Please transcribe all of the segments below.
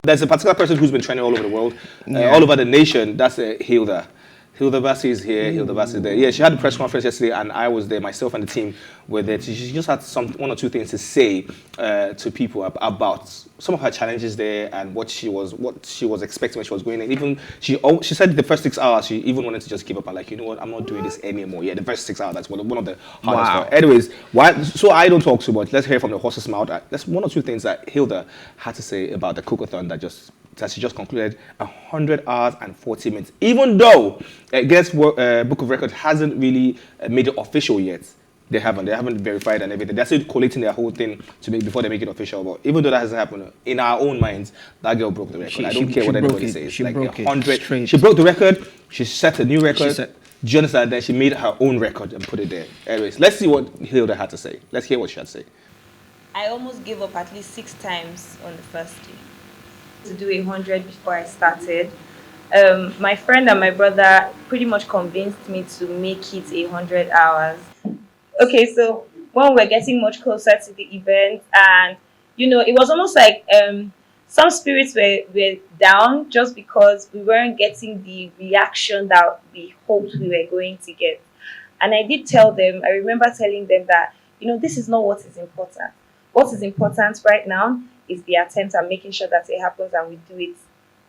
There's a particular person who's been trending all over the world, all over the nation. That's Hilda. Hilda Baci is here. Hilda Baci is there. Yeah, she had a press conference yesterday, and I was there. Myself and the team were there. She just had one or two things to say to people about some of her challenges there and what she was expecting when she was going in. Even she said the first 6 hours she even wanted to just give up and like, you know what, I'm not doing this anymore. Yeah, the first 6 hours, that's one of the hardest. Wow. Anyways, so I don't talk too much. Let's hear from the horse's mouth. That's one or two things that Hilda had to say about the cookathon that she just concluded, 100 hours and 40 minutes. Even though Guinness Book of Records hasn't really made it official yet. They haven't verified and everything. They're still collating their whole thing before they make it official. But even though that hasn't happened, in our own minds, that girl broke the record. I don't care what anybody says. She broke it straight. She broke the record. She set a new record. Do you understand? Then she made her own record and put it there. Anyways, let's see what Hilda had to say. Let's hear what she had to say. I almost gave up at least 6 times on the first day to do 100 before I started. My friend and my brother pretty much convinced me to make it 100 hours. Okay, so when we're getting much closer to the event, and it was almost like some spirits were down just because we weren't getting the reaction that we hoped we were going to get. And I did tell them, I remember telling them that, this is not what is important. What is important right now is the attempt and making sure that it happens and we do it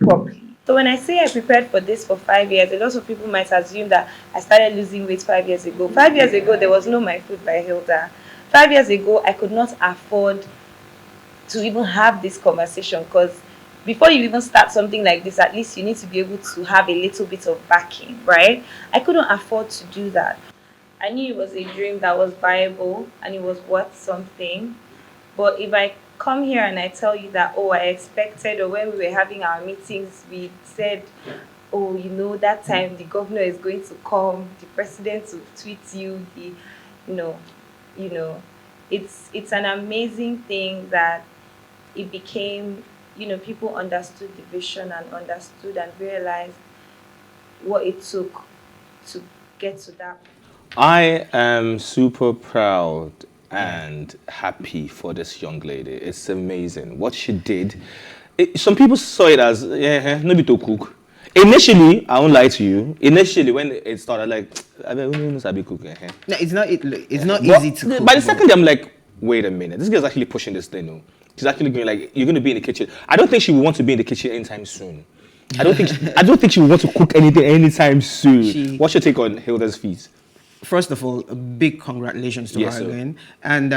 properly. So when I say I prepared for this for 5 years, a lot of people might assume that I started losing weight 5 years ago. 5 years ago, there was no My Food by Hilda. 5 years ago, I could not afford to even have this conversation because before you even start something like this, at least you need to be able to have a little bit of backing, right? I couldn't afford to do that. I knew it was a dream that was viable and it was worth something. But if I come here and I tell you that, I expected, or when we were having our meetings, we said, that time the governor is going to come, the president will tweet you, it's an amazing thing that it became, people understood the vision and understood and realized what it took to get to that. I am super proud and happy for this young lady. It's amazing what she did. Some people saw it as no be to cook. Initially, I won't lie to you. Initially, when it started, like I mean, cook. No, it's not easy to cook. By the second day, I'm like, wait a minute, this girl's actually pushing this thing. No, she's actually going like, you're going to be in the kitchen. I don't think she will want to be in the kitchen anytime soon. I don't think she will want to cook anything anytime soon. What's your take on Hilda's feat? First of all, a big congratulations to her again. And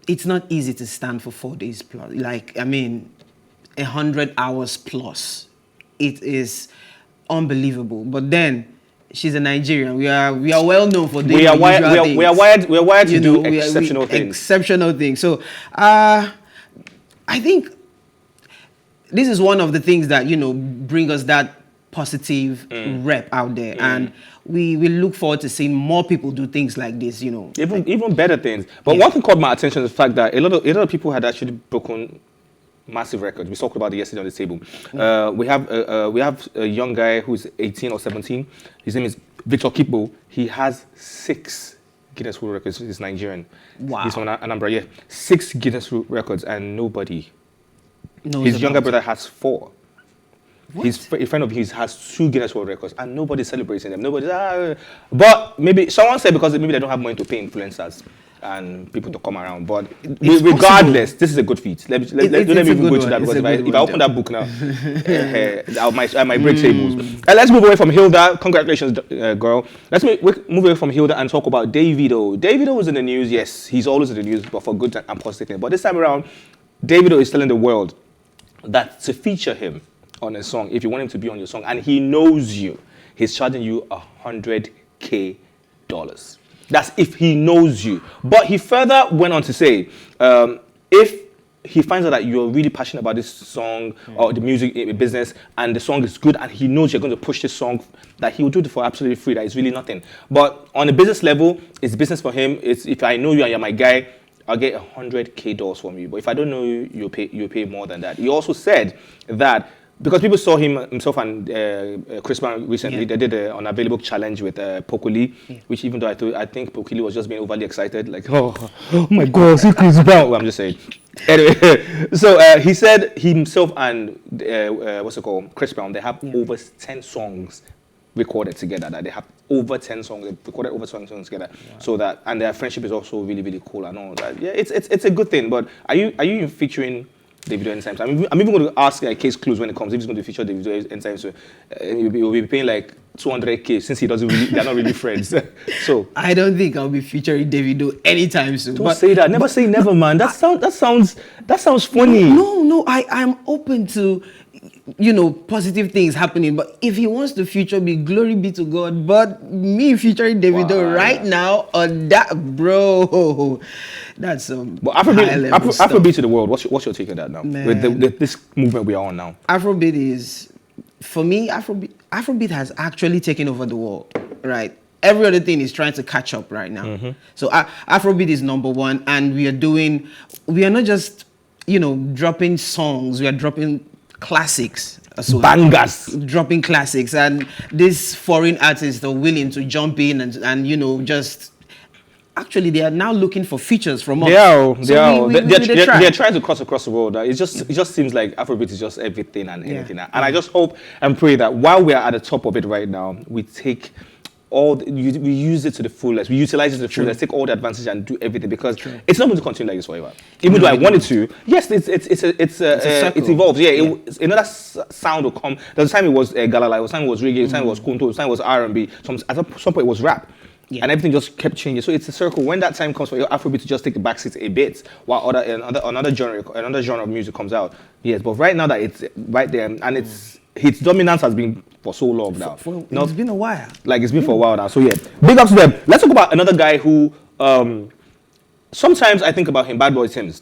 it's not easy to stand for 4 days plus. 100 hours plus. It is unbelievable. But then, she's a Nigerian. We are well known for doing we are wired to do exceptional things. Exceptional things. So, I think this is one of the things that, bring us that positive rep out there. And we look forward to seeing more people do things like this, Even better things. But one thing caught my attention is the fact that a lot of people had actually broken massive records. We talked about it yesterday on the table. We have a young guy who's 18 or 17. His name is Victor Kipo. He has 6 Guinness World Records. He's Nigerian. Wow. He's from Anambra, yeah. 6 Guinness World Records and nobody. His younger brother has 4. What? A friend of his has 2 Guinness World Records and nobody's celebrating them. But maybe someone said because maybe they don't have money to pay influencers and people to come around. But regardless, this is a good feat. Let me even go into that because if I open that book now, I might break tables. Let's move away from Hilda. Congratulations, girl. Let's move away from Hilda and talk about Davido. Davido was in the news. Yes, he's always in the news, but for good and positive things. But this time around, Davido is telling the world that to feature him on a song, if you want him to be on your song, and he knows you, he's charging you $100K. That's if he knows you. But he further went on to say, if he finds out that you're really passionate about this song or the music business, and the song is good, and he knows you're going to push this song, that he will do it for absolutely free. That is really nothing. But on a business level, it's business for him. It's if I know you and you're my guy, I'll get $100K from you. But if I don't know you, you'll pay more than that. He also said that because people saw himself and Chris Brown recently. Yeah. They did an unavailable challenge with Pokuli, which even though I think Pokuli was just being overly excited, like, oh my God, see Chris Brown. Well, I'm just saying. Anyway, so he said himself and Chris Brown, they have over 10 songs recorded together. That they have over 10 songs. They recorded over 10 songs together. Yeah. So that, and their friendship is also really, really cool and all that. Yeah, it's a good thing. But are you featuring Davido anytime? I'm even going to ask case clues when it comes. If he's going to feature Davido anytime, so you'll be paying like 200K since they're not really friends. So I don't think I'll be featuring Davido anytime soon. Don't say that. Never say never, man. That sounds funny. No, I'm open to positive things happening. But if he wants to feature me, glory be to God. But me featuring Davido right now on that, bro, that's But Afrobeat to the world. What's your take on that now? Man. With this movement we are on now. Afrobeat is, for me, Afrobeat has actually taken over the world, right? Every other thing is trying to catch up right now. Mm-hmm. So Afrobeat is number one, and we are not just dropping songs, we are dropping classics as well. Bangers. Dropping classics, and these foreign artists are willing to jump in and just. Actually, they are now looking for features from us. They're trying to cross across the world. It just seems like Afrobeat is just everything and anything. And I just hope and pray that while we are at the top of it right now, we take we use it to the fullest. We utilize it to the fullest. Take all the advantage and do everything, because it's not going to continue like this forever. Even though I wanted to, yes, it evolves. Yeah, another sound will come. There was a time it was Galala, there was a time it was reggae, there was a time it was Kunto, there was a time it was R&B. At some point it was rap. Yeah. And everything just kept changing. So it's a circle. When that time comes for your Afrobeat to just take the backseat a bit, while another genre of music comes out. Yes, but right now that it's right there, and its dominance has been for so long now. It's been a while. Like it's been for a while now. So yeah, big up to them. Let's talk about another guy who sometimes I think about him, Bad Boy Timz.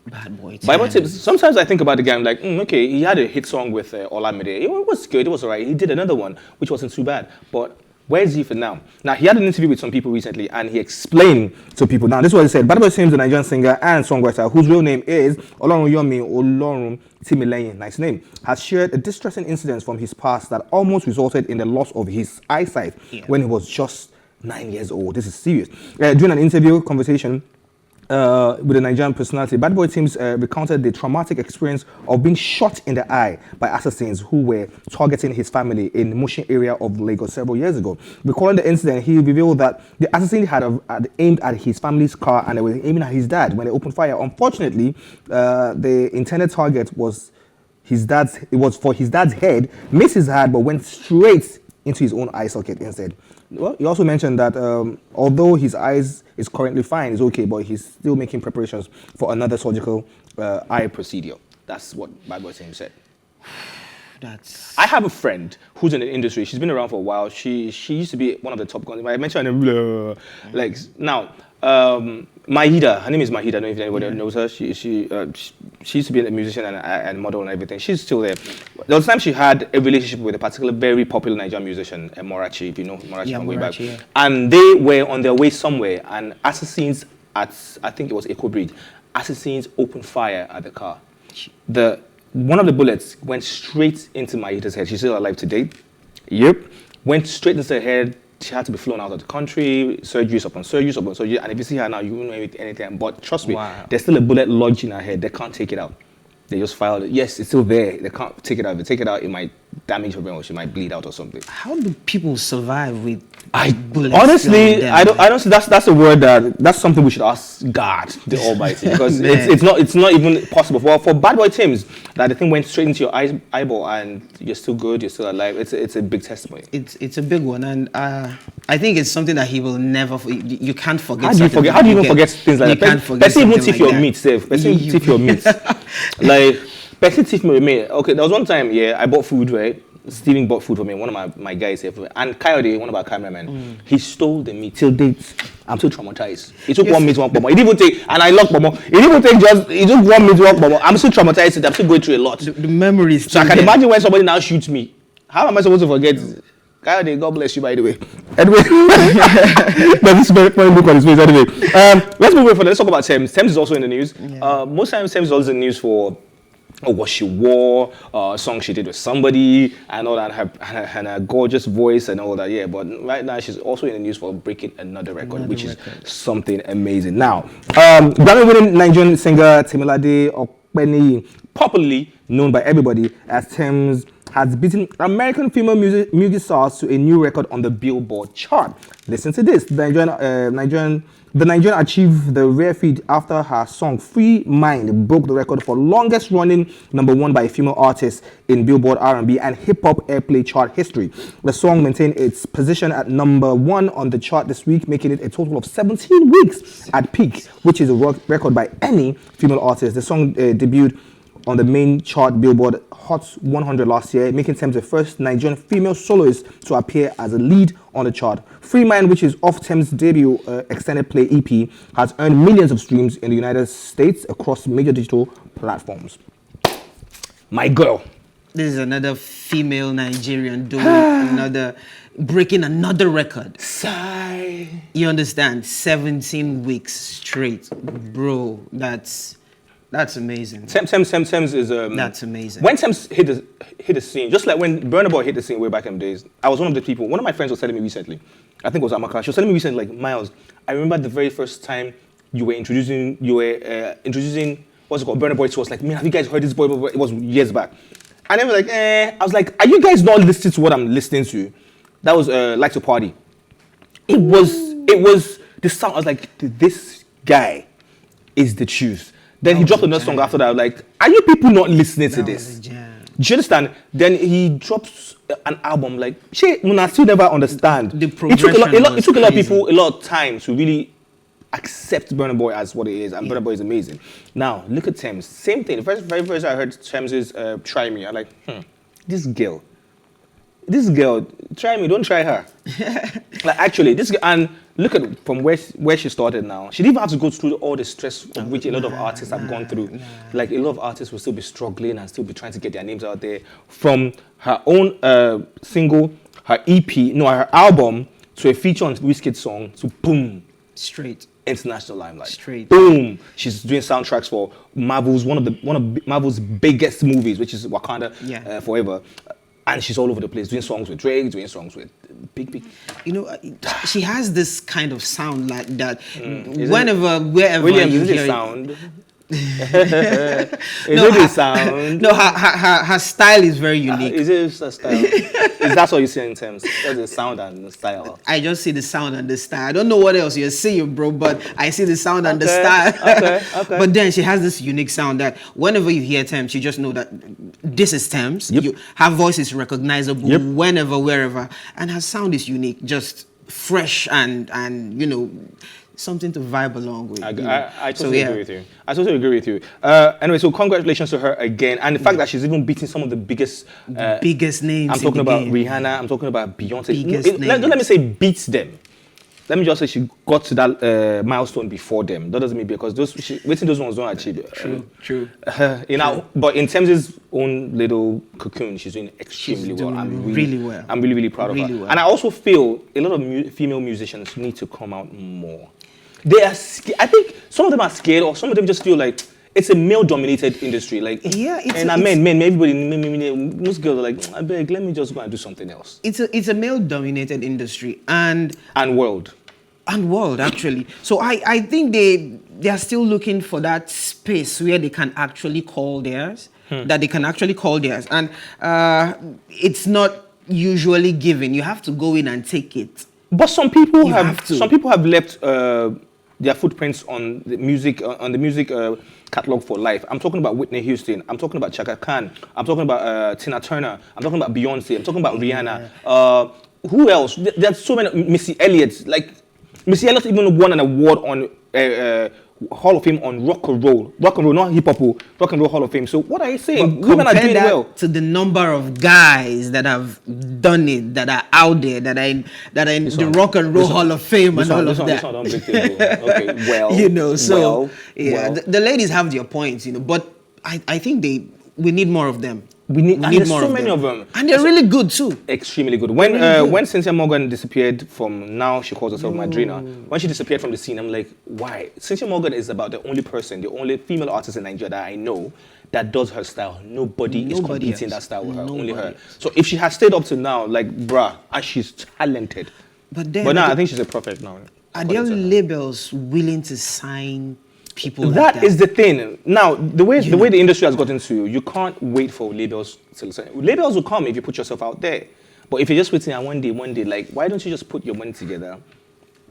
Bad Boy Timz. Sometimes I think about the guy. I'm like, okay, he had a hit song with Olamide. It was good. It was alright. He did another one which wasn't too bad, but. Where is he for now? Now, he had an interview with some people recently, and he explained to people. Now, this is what he said. Bad Boy Timz, a Nigerian singer and songwriter, whose real name is Olorun Timileyin, nice name, has shared a distressing incident from his past that almost resulted in the loss of his eyesight when he was just 9 years old. This is serious. During an interview conversation with a Nigerian personality, Bad Boy Timz recounted the traumatic experience of being shot in the eye by assassins who were targeting his family in the Mushin area of Lagos several years ago. Recalling the incident, he revealed that the assassins had aimed at his family's car and they were aiming at his dad when they opened fire. Unfortunately, the intended target was for his dad's head, missed his head, but went straight into his own eye socket instead. Well, he also mentioned that although his eyes is currently fine, it's okay, but he's still making preparations for another surgical eye procedure. That's what Bad Boy Timz said. I have a friend who's in the industry. She's been around for a while. She used to be one of the top guns. I mentioned her now. Mahida, her name is Mahida. I don't know if anybody knows her. She used to be a musician and model and everything. She's still there. There was a time she had a relationship with a particular very popular Nigerian musician, Morachi, if you know Morachi from way back. Yeah. And they were on their way somewhere, and assassins I think it was Eco Bridge, assassins opened fire at the car. One of the bullets went straight into Mahida's head. She's still alive today. Yep. Went straight into her head. She had to be flown out of the country, surgeries upon surgery. And if you see her now, you won't know anything. But trust me, there's still a bullet lodged in her head. They can't take it out. They just filed it. Yes, it's still there. They can't take it out. If they take it out, it might damage her brain or she might bleed out or something. How do people survive with bullets? Honestly, I don't see that's a word that's something we should ask God, the Almighty, because it's not even possible. For Bad Boy Timz, that the thing went straight into your eyeball and you're still good, you're still alive. It's a big testimony. It's a big one, and I think it's something that he will never. You can't forget. How do you even forget things like that? Person even thief your meat, safe. Person thief your meat. Like, person thief my meat. Okay, there was one time, I bought food, right? Steven bought food for me, one of my guys here. And Coyote, one of our cameramen, he stole the meat till date. I'm still traumatized. He took 1 meat, 1 pomo. He didn't even take, and I locked pomo. He took 1 meat, 1 pomo. I'm still traumatized. I'm still going through a lot. The memories. So I can imagine when somebody now shoots me. How am I supposed to forget? Coyote, God bless you, by the way. Anyway, but this is very funny look on his face. Anyway, let's move on. Let's talk about Tems. Tems is also in the news. Yeah. Most times, Tems is also in the news for or what she wore, a song she did with somebody, and all that, her gorgeous voice and all that. Yeah, but right now she's also in the news for breaking another record, which is something amazing. Now, Grammy-winning Nigerian singer Temilade Okpeni, popularly known by everybody as Tems, has beaten American female music stars to a new record on the Billboard chart. Listen to this. The Nigerian achieved the rare feat after her song Free Mind broke the record for longest running #1 by a female artist in Billboard R&B and hip hop airplay chart history. The song maintained its position at #1 on the chart this week, making it a total of 17 weeks at peak, which is a record by any female artist. The song debuted on the main chart Billboard Hot 100 last year, making Tems the first Nigerian female soloist to appear as a lead on the chart. Free Mind, which is off Tems' debut extended play EP, has earned millions of streams in the United States across major digital platforms. My girl. This is another female Nigerian doing breaking another record. Sigh. You understand? 17 weeks straight. Bro, that's amazing. Tems is that's amazing. When Tems hit the scene, just like when Burna Boy hit the scene way back in the days, I was one of the people. One of my friends was telling me recently, I think it was Amaka. She was telling me recently, like, Miles, I remember the very first time you were introducing what's it called, Burna Boy to us. Like, man, have you guys heard this boy? It was years back, and then we're like, I was like, are you guys not listening to what I'm listening to? That was Like to Party. It was the sound. I was like, this guy is the truth. Then he dropped another song after that. Like, are you people not listening to this? Do you understand? Then he drops an album. Like, I still never understand. The progression it took a lot of people a lot of time to really accept Burna Boy as what it is, and Burna Boy is amazing. Now look at Tems. Same thing. The very first I heard Tems is "Try Me." I'm like, this girl, try me, don't try her. Like, actually, this girl, and look at from where she started now. She didn't even have to go through all the stress of which a lot of artists have gone through. Like, a lot of artists will still be struggling and still be trying to get their names out there. From her own single, her album, to a feature on Wizkid's song, to boom, straight international limelight. Straight. Boom. She's doing soundtracks for Marvel's one of Marvel's biggest movies, which is Wakanda Forever. And she's all over the place, doing songs with Drake, doing songs with big. You know, she has this kind of sound like that. Wherever you hear it. Sound? Her sound? No, her style is very unique. Is it a style? Is that what you see in terms? That's the sound and the style. I just see the sound and the style. I don't know what else you're seeing, bro, but I see the sound and the style. Okay. But then she has this unique sound that whenever you hear Tems, you just know that this is Tems. Yep. Her voice is recognizable whenever, wherever. And her sound is unique, just fresh and you know, something to vibe along with. I totally agree with you. I totally agree with you. Anyway, so congratulations to her again. And the fact that she's even beating some of the biggest names. I'm talking about game. Rihanna, I'm talking about Beyonce. Don't let me say beats them. Let me just say she got to that milestone before them. That doesn't mean because those ones don't achieve. True. But in Tems' own little cocoon, she's doing extremely well. I'm really proud of her. Well. And I also feel a lot of female musicians need to come out more. They are. I think some of them are scared, or some of them just feel like it's a male-dominated industry. Like, most girls are like, I beg, let me just go and do something else. It's a male-dominated industry and world actually. So I think they are still looking for that space where they can actually call theirs. That they can actually call theirs, and it's not usually given. You have to go in and take it. But some people have left their footprints on the music catalog for life. I'm talking about Whitney Houston. I'm talking about Chaka Khan. I'm talking about Tina Turner. I'm talking about Beyonce. I'm talking about Rihanna. Who else? There's so many. Missy Elliott. Like, Missy Elliott even won an award on Hall of Fame on rock and roll, not hip hop, rock and roll Hall of Fame. So what are you saying? Women are doing well. To the number of guys that have done it, that are out there, that are in the Rock and Roll Hall of Fame and all of that. Okay, well, you know, so the ladies have their points, you know, but I think we need more of them. We need and there's more so of many them. of them. And they're really good too. Extremely good. When Cynthia Morgan disappeared from, now she calls herself Madrina. When she disappeared from the scene, I'm like, why? Cynthia Morgan is about the only person, the only female artist in Nigeria that I know that does her style. Nobody is competing that style with her. Only her. So if she has stayed up to now, like, bruh, and she's talented. But now I think she's a prophet now. Are there labels willing to sign people that is the thing. Now, the way the industry has gotten to, you can't wait for labels to listen. Labels will come if you put yourself out there. But if you're just waiting and one day, like, why don't you just put your money together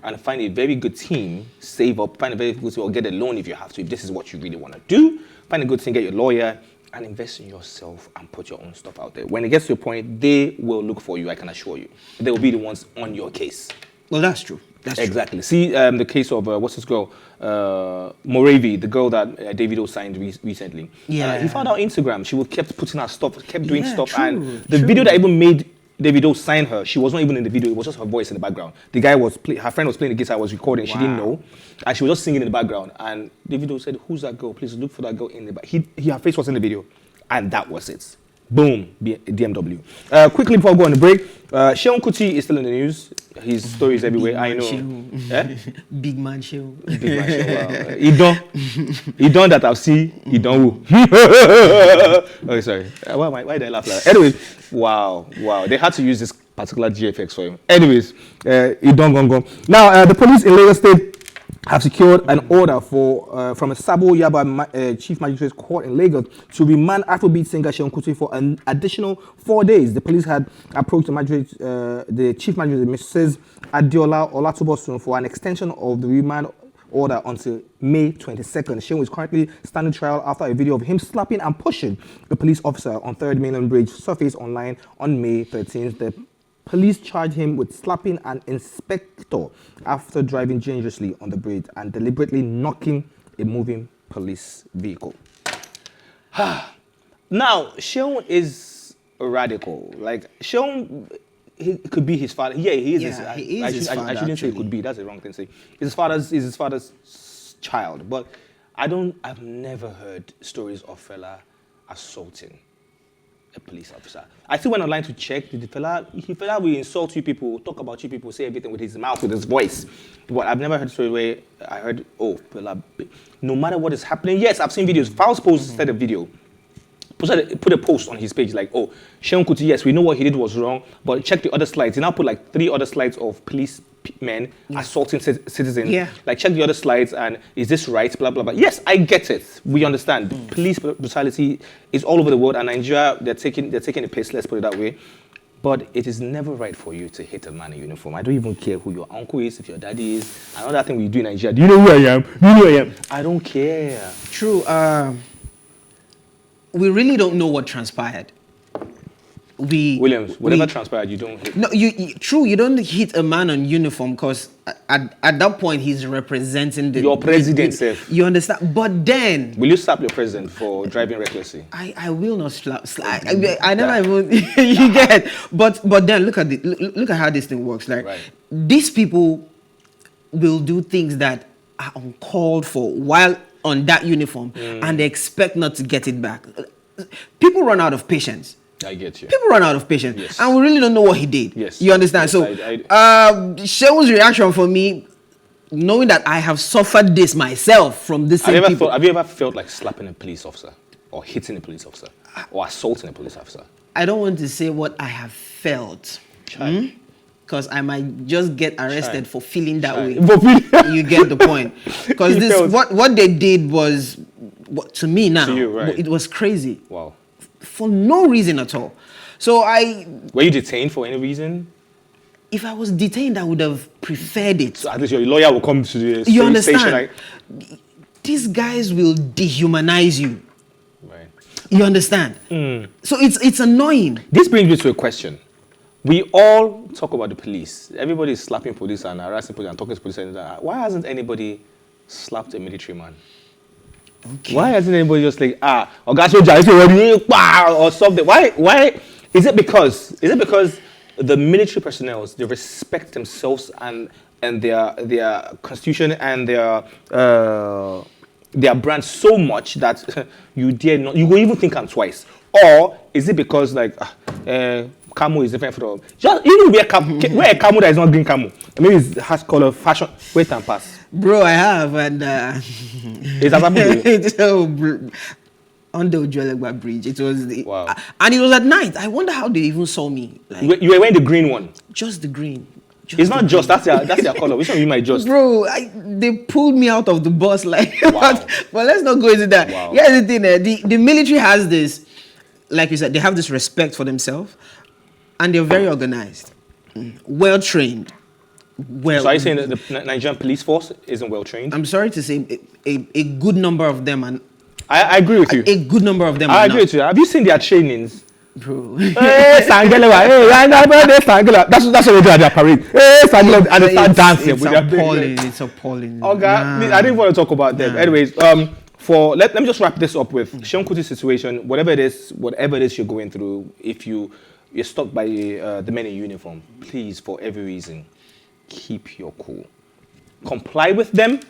and find a very good team, save up, find a very good team, or get a loan if you have to, if this is what you really want to do. Find a good team, get your lawyer, and invest in yourself and put your own stuff out there. When it gets to a point, they will look for you, I can assure you. They will be the ones on your case. Well, that's true. That's exactly. See the case of, what's this girl? Moravi, the girl that Davido signed recently. Yeah. He found out Instagram. She kept putting her stuff, kept doing stuff. And the video that even made Davido sign her, she was not even in the video. It was just her voice in the background. The guy her friend was playing the guitar, was recording. She didn't know. And she was just singing in the background. And Davido said, who's that girl? Please look for that girl in the back. Her face was in the video. And that was it. Boom, DMW. Quickly before we go on the break, Seun Kuti is still in the news. His story is everywhere. I know. Big man show. Big man show. Wow. He done that I've seen. He done who? Okay, sorry. Why did I laugh like that? Anyways, wow. They had to use this particular GFX for him. Anyways, he done gone. Now, the police in Lagos State have secured an order from a Sabo Yaba Chief Magistrate's Court in Lagos to remand Afrobeat singer Seun Kuti for an additional 4 days. The police had approached the Chief Magistrate, Mrs. Adiola Olatubosun, for an extension of the remand order until May 22nd. Seun is currently standing trial after a video of him slapping and pushing the police officer on 3rd Mainland Bridge surfaced online on May 13th. The police charged him with slapping an inspector after driving dangerously on the bridge and deliberately knocking a moving police vehicle. Now, Seun is a radical. Like, Seun, he could be his father. Yeah, he is. He is his father. I shouldn't say it could be. That's the wrong thing to say. He's his father's child. But I've never heard stories of fella assaulting a police officer. I still went online to check. The fella will insult you people, talk about you people, say everything with his mouth, with his voice. But I've never heard a story where I heard, fella, no matter what is happening. Yes, I've seen videos. Fowles posted a video. Put a post on his page like, Seun Kuti, yes, we know what he did was wrong, but check the other slides. He now put like 3 other slides of police men assaulting citizens. Yeah. Like, check the other slides and is this right? Blah, blah, blah. Yes, I get it. We understand. Police brutality is all over the world, and Nigeria, they're taking the piss, let's put it that way. But it is never right for you to hit a man in uniform. I don't even care who your uncle is, if your daddy is. Another thing we do in Nigeria, do you know who I am? You know who I am? I don't care. True. We really don't know what transpired. Williams, whatever transpired, you don't hit. No, you don't hit a man on uniform because at that point he's representing your president. You understand? But then, will you slap your president for driving recklessly? I will not slap. I never even you get. But then look at how this thing works. Like, these people will do things that are uncalled for while on that uniform, and they expect not to get it back. People run out of patience. I get you. People run out of patience, and we really don't know what he did. Yes, you understand. Yes, so, Seun's reaction for me, knowing that I have suffered this myself from this same people. Have you ever felt like slapping a police officer, or hitting a police officer, or assaulting a police officer? I don't want to say what I have felt, because I might just get arrested for feeling that way. You get the point. Because what they did was, to me now, to you, right. It was crazy. Wow. For no reason at all. So were you detained for any reason? If I was detained, I would have preferred it. So at least your lawyer will come to the you understand? Station. These guys will dehumanize you. Right. You understand? So it's annoying. This brings me to a question. We all talk about the police. Everybody is slapping police and harassing police and talking to police. And why hasn't anybody slapped a military man? Okay. Why hasn't anybody just like, or something? Why? Is it because the military personnel, they respect themselves and their constitution and their their brand so much that you dare not, you will even think am twice? Or is it because like camo is different from just even wear a camo that is not green camo? Maybe it has color fashion. Wait and pass. Bro, I have, and Is that happening? On the Ojuelegba Bridge, it was Wow. And it was at night. I wonder how they even saw me. Like, You were wearing the green one. just the green. It's not just that's their color. Which one you might just? Bro, they pulled me out of the bus like. Wow. But let's not go into that. Wow. Here's the thing: the military has this, like you said, they have this respect for themselves, and they're very organized, well trained. Well, So are you saying that the Nigerian police force isn't well trained? I'm sorry to say, a good number of them, and I agree with you. a good number of them. I are agree not. with you. Have you seen their trainings? Bro. Hey, Sangalewa, hey, Sangalewa. That's what they do at their parade. Hey, Sangalewa, and they start dancing. It's with their appalling. It's appalling. Okay, Nah. I didn't want to talk about them. Nah. Anyways, let me just wrap this up with Seun Kuti's situation. Whatever it is you're going through, if you're stuck by the men in uniform, please, for every reason, keep your cool. Comply with them.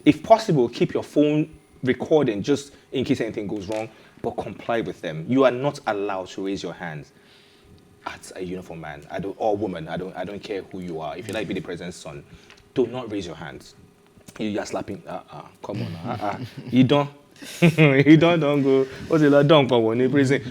If possible, keep your phone recording just in case anything goes wrong. But comply with them. You are not allowed to raise your hands at a uniform man or woman. I don't care who you are. If you like be the president's son, do not raise your hands. You are slapping. Come on. You don't. You don't go. What's it like? Don't come on in prison.